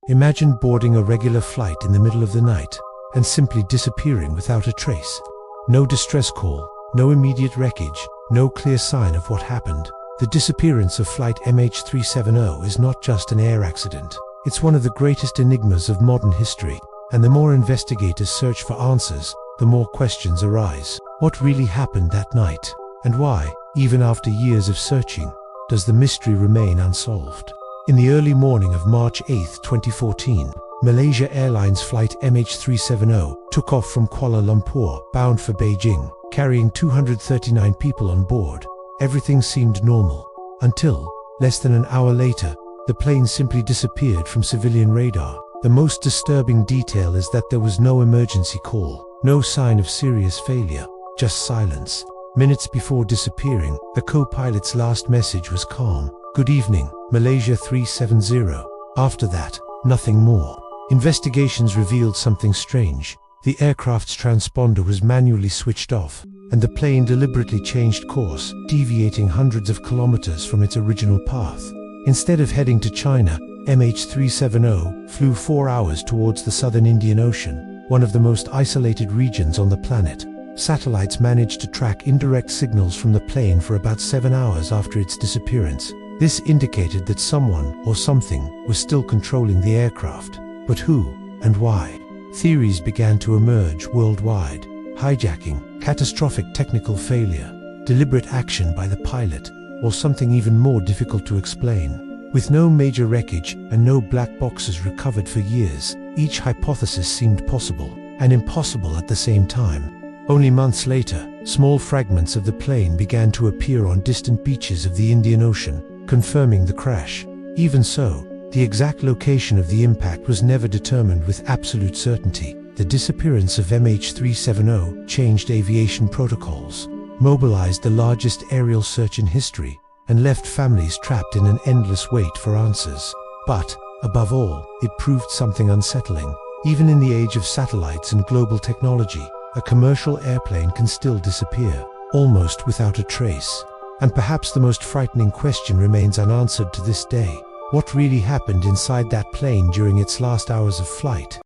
Imagine boarding a regular flight in the middle of the night and simply disappearing without a trace. No distress call, no immediate wreckage, no clear sign of what happened. The disappearance of flight MH370 is not just an air accident. It's one of the greatest enigmas of modern history, and the more investigators search for answers, the more questions arise. What really happened that night? And why, even after years of searching, does the mystery remain unsolved? In the early morning of March 8, 2014, Malaysia Airlines flight MH370 took off from Kuala Lumpur, bound for Beijing, carrying 239 people on board. Everything seemed normal, until, less than an hour later, the plane simply disappeared from civilian radar. The most disturbing detail is that there was no emergency call, no sign of serious failure, just silence. Minutes before disappearing, the co-pilot's last message was calm. "Good evening, Malaysia 370. After that, nothing more. Investigations revealed something strange. The aircraft's transponder was manually switched off, and the plane deliberately changed course, deviating hundreds of kilometers from its original path. Instead of heading to China, MH370 flew 4 hours towards the southern Indian Ocean, one of the most isolated regions on the planet. Satellites managed to track indirect signals from the plane for about 7 hours after its disappearance. This indicated that someone or something was still controlling the aircraft. But who and why? Theories began to emerge worldwide. Hijacking, catastrophic technical failure, deliberate action by the pilot, or something even more difficult to explain. With no major wreckage and no black boxes recovered for years, each hypothesis seemed possible, and impossible at the same time. Only months later, small fragments of the plane began to appear on distant beaches of the Indian Ocean, confirming the crash. Even so, the exact location of the impact was never determined with absolute certainty. The disappearance of MH370 changed aviation protocols, mobilized the largest aerial search in history, and left families trapped in an endless wait for answers. But, above all, it proved something unsettling. Even in the age of satellites and global technology, a commercial airplane can still disappear, almost without a trace. And perhaps the most frightening question remains unanswered to this day. What really happened inside that plane during its last hours of flight?